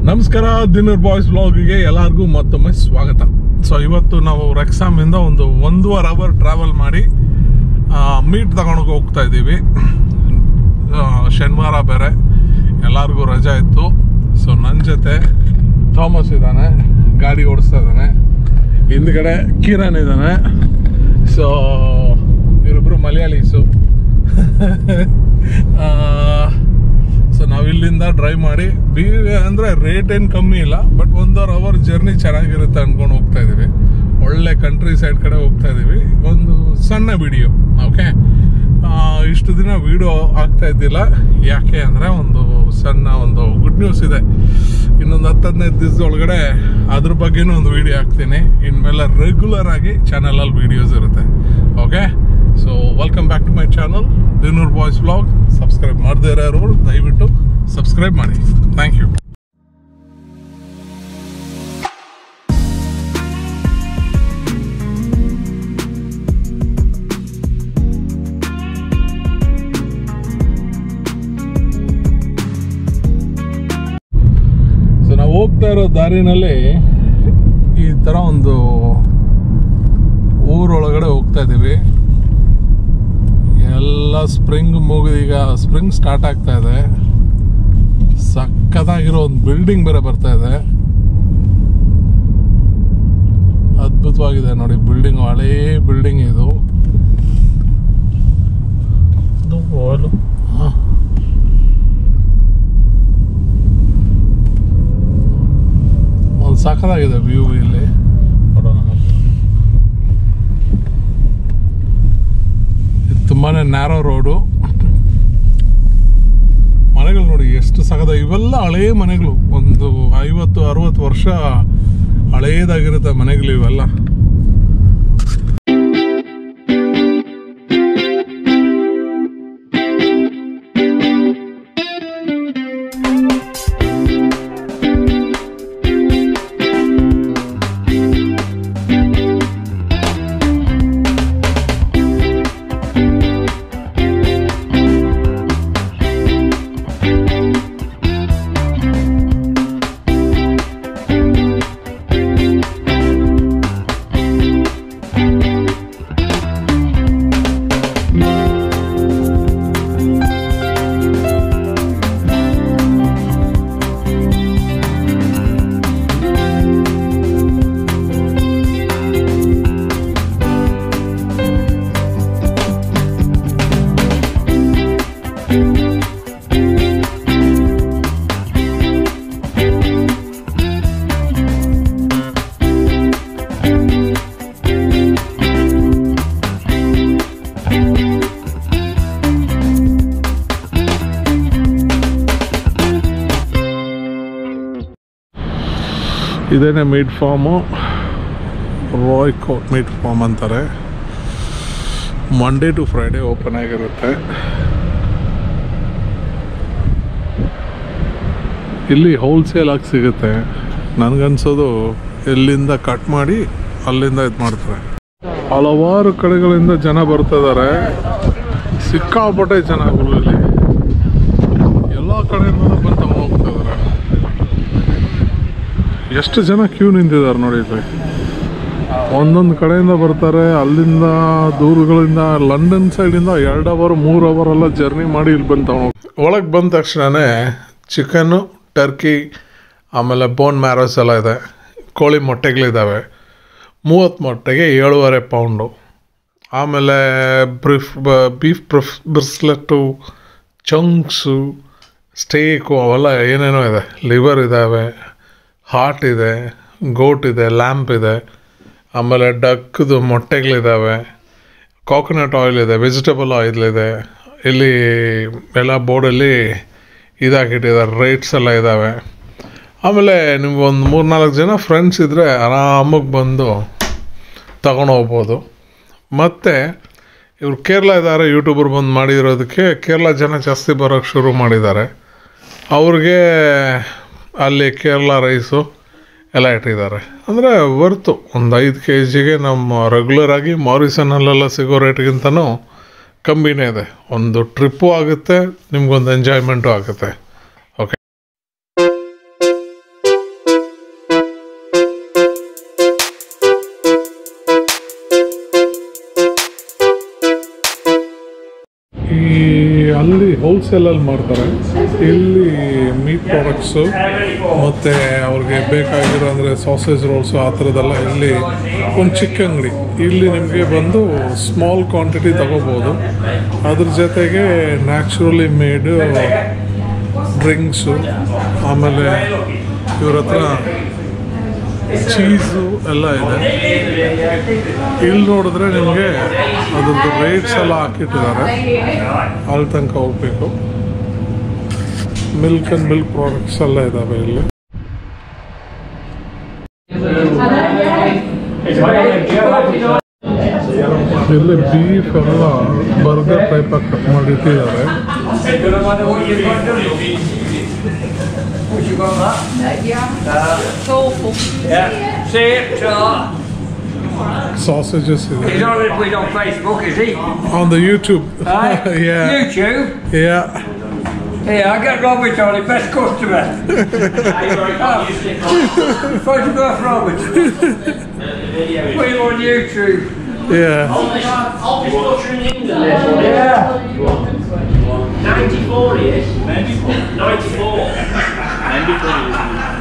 ನಮಸ್ಕಾರ, ದಿನೂರ್ ಬಾಯ್ಸ್ ವ್ಲಾಗ್ಗೆ ಎಲ್ಲರಿಗೂ ಮತ್ತೊಮ್ಮೆ ಸ್ವಾಗತ. ಸೊ ಇವತ್ತು ನಾವು ರೆಕ್ಸಾಮಿಂದ ಒಂದು 1.5 ಅವರ್ ಟ್ರಾವೆಲ್ ಮಾಡಿ ಮೀಟ್ ತಗೊಂಡು ಹೋಗ್ತಾ ಇದ್ದೀವಿ. ಶನಿವಾರ ಬೇರೆ, ಎಲ್ಲರಿಗೂ ರಜಾ ಇತ್ತು. ಸೊ ನನ್ನ ಜೊತೆ ಥಾಮಸ್ ಇದ್ದಾನೆ, ಗಾಡಿ ಓಡಿಸ್ತಾ ಇದ್ದಾನೆ. ಹಿಂದ್ಗಡೆ ಕಿರಣ್ ಇದ್ದಾನೆ. ಸೊ ಇವರಿಬ್ರು ಮಲಯಾಳೀಸು. ಸೊ ನಾವು ಇಲ್ಲಿಂದ ಡ್ರೈವ್ ಮಾಡಿ ಅಂದರೆ ರೇಟ್ ಏನು ಕಮ್ಮಿ ಇಲ್ಲ, ಬಟ್ 1.5 ಅವರ್ ಜರ್ನಿ ಚೆನ್ನಾಗಿರುತ್ತೆ ಅಂದ್ಕೊಂಡು ಹೋಗ್ತಾ ಇದ್ದೀವಿ. ಒಳ್ಳೆ ಕಂಟ್ರಿ ಸೈಡ್ ಕಡೆ ಹೋಗ್ತಾ ಇದ್ದೀವಿ. ಒಂದು ಸಣ್ಣ ವಿಡಿಯೋ, ಓಕೆ. ಇಷ್ಟು ದಿನ ವಿಡಿಯೋ ಆಗ್ತಾ ಇದ್ದಿಲ್ಲ, ಯಾಕೆ ಅಂದರೆ ಒಂದು ಗುಡ್ ನ್ಯೂಸ್ ಇದೆ. ಇನ್ನೊಂದು 10-15 ದಿವಸದೊಳಗಡೆ ಅದ್ರ ಬಗ್ಗೆನೂ ಒಂದು ವಿಡಿಯೋ ಹಾಕ್ತೀನಿ. ಇನ್ಮೇಲೆ ರೆಗ್ಯುಲರ್ ಆಗಿ ಚಾನಲಲ್ಲಿ ವಿಡಿಯೋಸ್ ಇರುತ್ತೆ, okay. So welcome back to my channel Dinnur boys vlog. Subscribe ಮಾಡದೇ ಇರೋರು ದಯವಿಟ್ಟು ಸಬ್ಸ್ಕ್ರೈಬ್ ಮಾಡಿ. Thank you. ಸೊ ನಾವು ಹೋಗ್ತಾ ಇರೋ ದಾರಿನಲ್ಲಿ ಈ ಥರ ಒಂದು ಊರೊಳಗಡೆ ಹೋಗ್ತಾ ಇದ್ದೀವಿ. ಎಲ್ಲ ಸ್ಪ್ರಿಂಗ್ ಮುಗಿದು ಈಗ ಸ್ಪ್ರಿಂಗ್ ಸ್ಟಾರ್ಟ್ ಆಗ್ತಾ ಇದೆ. ಸಕ್ಕತ್ತಾಗಿರೋ ಒಂದು ಬಿಲ್ಡಿಂಗ್ ಬೇರೆ ಬರ್ತಾ ಇದೆ. ಅದ್ಭುತವಾಗಿದೆ ನೋಡಿ ಬಿಲ್ಡಿಂಗ್, ಹಳೇ ಬಿಲ್ಡಿಂಗ್ ಇದು. ಒಂದು ಸಕ್ಕತ್ತಾಗಿದೆ ವ್ಯೂ ಇಲ್ಲಿ. ತುಂಬಾ ನ್ಯಾರೋ ರೋಡು. ಮನೆಗಳು ನೋಡಿ ಎಷ್ಟು ಸಖದ. ಇವೆಲ್ಲ ಹಳೇ ಮನೆಗಳು, ಒಂದು 50-60 ವರ್ಷ ಹಳೇದಾಗಿರುತ್ತೆ ಮನೆಗಳು ಇವೆಲ್ಲ. ಇದೇನೆ ಮೀಟ್ ಫಾರ್ಮು, ರಾಯ್ ಕೋಟ್ ಮೀಟ್ ಫಾರ್ಮ್ ಅಂತಾರೆ. ಮಂಡೇ ಟು ಫ್ರೈಡೇ ಓಪನ್ ಆಗಿರುತ್ತೆ. ಇಲ್ಲಿ ಹೋಲ್ಸೇಲ್ ಆಗಿ ಸಿಗುತ್ತೆ. ನನಗನ್ಸೋದು ಇಲ್ಲಿಂದ ಕಟ್ ಮಾಡಿ ಅಲ್ಲಿಂದ ಇದು ಮಾಡ್ತಾರೆ. ಹಲವಾರು ಕಡೆಗಳಿಂದ ಜನ ಬರ್ತಿದ್ದಾರೆ, ಸಿಕ್ಕಾಪಟ್ಟೆ ಜನ ಊರಲ್ಲಿ. ಎಲ್ಲ ಕಡೆಯಿಂದ ಬಂದು ಹೋಗ್ತಾ ಇದ್ದಾರೆ. ಎಷ್ಟು ಜನ ಕ್ಯೂ ನಿಂತಿದ್ದಾರೆ ನೋಡಿ ಇಲ್ಲಿ. ಒಂದೊಂದು ಕಡೆಯಿಂದ ಬರ್ತಾರೆ, ಅಲ್ಲಿಂದ ದೂರಗಳಿಂದ, ಲಂಡನ್ ಸೈಡಿಂದ 2 ಅವರ್ 3 ಅವರ್ ಎಲ್ಲ ಜರ್ನಿ ಮಾಡಿ ಇಲ್ಲಿ ಬಂದು ತಗೊಂಡು. ಒಳಗೆ ಬಂದ ತಕ್ಷಣವೇ ಚಿಕನ್ನು, ಟರ್ಕಿ, ಆಮೇಲೆ ಬೋನ್ ಮ್ಯಾರೋಸ್ ಎಲ್ಲ ಇದೆ. ಕೋಳಿ ಮೊಟ್ಟೆಗಳಿದ್ದಾವೆ. 30 ಮೊಟ್ಟೆಗೆ 7.5 ಪೌಂಡು. ಆಮೇಲೆ ಬೀಫ್ ಬ್ರಿಸ್ಲೆಟ್ಟು, ಚಂಕ್ಸು, ಸ್ಟೇಕು ಅವೆಲ್ಲ ಏನೇನೋ ಇದೆ. ಲಿವರ್ ಇದ್ದಾವೆ, ಹಾರ್ಟ್ ಇದೆ, ಗೋಟ್ ಇದೆ, ಲ್ಯಾಂಪ್ ಇದೆ. ಆಮೇಲೆ ಡಕ್ದು ಮೊಟ್ಟೆಗಳಿದ್ದಾವೆ, ಕೋಕೋನಟ್ ಆಯಿಲ್ ಇದೆ, ವೆಜಿಟೇಬಲ್ ಆಯಿಲ್ ಇದೆ. ಇಲ್ಲಿ ಎಲ್ಲ ಬೋರ್ಡಲ್ಲಿ ಇದಾಕಿಟ್ಟಿದ್ದಾರೆ, ರೇಟ್ಸ್ ಎಲ್ಲ ಇದ್ದಾವೆ. ಆಮೇಲೆ ನಿಮ್ಗೆ ಒಂದು 3-4 ಜನ ಫ್ರೆಂಡ್ಸ್ ಇದ್ದರೆ ಆರಾಮಾಗಿ ಬಂದು ತಗೊಂಡೋಗ್ಬೋದು. ಮತ್ತು ಇವರು ಕೇರಳ ಇದ್ದಾರೆ, ಯೂಟ್ಯೂಬರ್ ಬಂದು ಮಾಡಿರೋದಕ್ಕೆ ಕೇರಳ ಜನ ಜಾಸ್ತಿ ಬರೋಕ್ಕೆ ಶುರು ಮಾಡಿದ್ದಾರೆ. ಅವ್ರಿಗೆ ಅಲ್ಲಿ ಕೇರಳ ರೈಸು ಎಲ್ಲ ಇಟ್ಟಿದ್ದಾರೆ. ಅಂದರೆ ವರ್ತು ಒಂದು 5 kg ನಮ್ಮ ರೆಗ್ಯುಲರಾಗಿ ಮಾರಿಸನಲ್ಲೆಲ್ಲ ಸಿಗೋ ರೇಟ್ಗಿಂತನೂ ಕಮ್ಮಿನೇ ಇದೆ. ಒಂದು ಟ್ರಿಪ್ಪು ಆಗುತ್ತೆ, ನಿಮ್ಗೊಂದು ಎಂಜಾಯ್ಮೆಂಟು ಆಗುತ್ತೆ. ಓಕೆ. ಅಲ್ಲಿ ಹೋಲ್ಸೇಲಲ್ಲಿ ಮಾಡ್ತಾರೆ, ಇಲ್ಲಿ ಮೀಟ್ ಪ್ರಾಡಕ್ಟ್ಸು ಮತ್ತು ಅವ್ರಿಗೆ ಬೇಕಾಗಿರೋ ಅಂದರೆ ಸಾಸೇಜ್ ರೋಲ್ಸು ಆ ಥರದ್ದೆಲ್ಲ ಇಲ್ಲಿ ಒಂದು ಚಿಕ್ಕ ಅಂಗಡಿ. ಇಲ್ಲಿ ನಿಮಗೆ ಬಂದು ಸ್ಮಾಲ್ ಕ್ವಾಂಟಿಟಿ ತಗೋಬೋದು. ಅದ್ರ ಜೊತೆಗೆ ನ್ಯಾಚುರಲಿ ಮೇಡ್ ಡ್ರಿಂಕ್ಸು, ಆಮೇಲೆ ಇವ್ರ ಹತ್ರ ಚೀಸು ಎಲ್ಲ ಇದೆ. ಇಲ್ಲಿ ನೋಡಿದ್ರೆ ನಿಮಗೆ ಅದ್ರದ್ದು ರೇಟ್ಸ್ ಎಲ್ಲ ಹಾಕಿಟ್ಟಿದ್ದಾರೆ, ಅಲ್ಲಿ ತನಕ ಹೋಗ್ಬೇಕು. ಮಿಲ್ಕ್ ಆ್ಯಂಡ್ ಮಿಲ್ಕ್ ಪ್ರಾಡಕ್ಟ್ಸ್ ಎಲ್ಲ ಇದ್ದಾವೆ ಇಲ್ಲಿ. ಇಲ್ಲಿ ಬೀಫ್ ಎಲ್ಲ ಬರ್ಗರ್ ಟೈಪ್ ಆಗಿ ಕಟ್ ಮಾಡಿಟ್ಟಿದ್ದಾರೆ. You got that? Yeah. See it? Sausages. He's on it on Facebook, is he? On the YouTube. Yeah. YouTube? Yeah. Yeah, I get Robert on it, best customer. Photograph Robert. Put him on YouTube. Yeah. Oldest butcher in England. Yeah. 94 years. 94.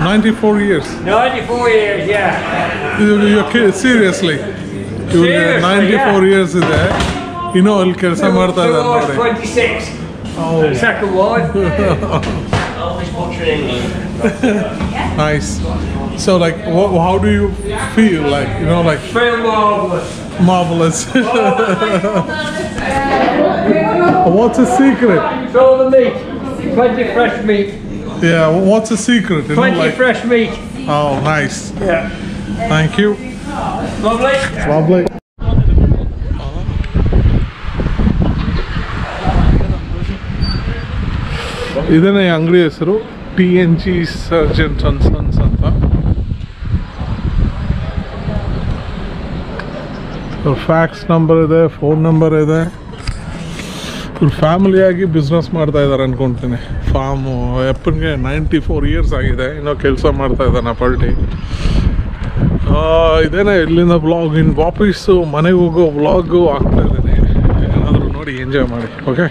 94 years. 94 years, yeah. You're kidding, seriously? Seriously, 94 yeah. years ಇದೆ. ಇನ್ನೂ ಅಲ್ಲಿ ಕೆಲಸ ಮಾಡ್ತಾ ಇದ್ದಾರೆ ನೋಡಿ. 26. Oh. Second one. Oldest butcher in England. Nice. So like, how do you feel? Like, you know, like Feel marvellous. marvelous. What's the secret? It's all the meat. Plenty fresh meat. Yeah, what's the secret? You know, Plenty like, fresh meat. oh, nice. Yeah. Thank you. Lovely. Lovely. ಇದನ್ನೇ ಅಂಗಡಿ ಹೆಸರು TNG Sargent and sons ಅಂತ. Fax number ಇದೆ, phone number ಇದೆ. ಇವ್ರು ಫ್ಯಾಮಿಲಿಯಾಗಿ business ಮಾಡ್ತಾ ಇದ್ದಾರೆ ಅನ್ಕೊಳ್ತೀನಿ. ಫಾರ್ಮು ಅಪ್ಪನಿಗೆ 94 ಇಯರ್ಸ್ ಆಗಿದೆ, ಇನ್ನೂ ಕೆಲಸ ಮಾಡ್ತಾ ಇದ್ದಾನೆ ಪಲ್ಟಿ. ಇದೇನೇ ಇಲ್ಲಿಂದ ವ್ಲಾಗ್. ಇನ್ನು ವಾಪಸ್ಸು ಮನೆಗೆ ಹೋಗೋ ವ್ಲಾಗು ಆಗ್ತಾ ಇದ್ದೀನಿ. ಏನಾದರೂ ನೋಡಿ ಎಂಜಾಯ್ ಮಾಡಿ. ಓಕೆ.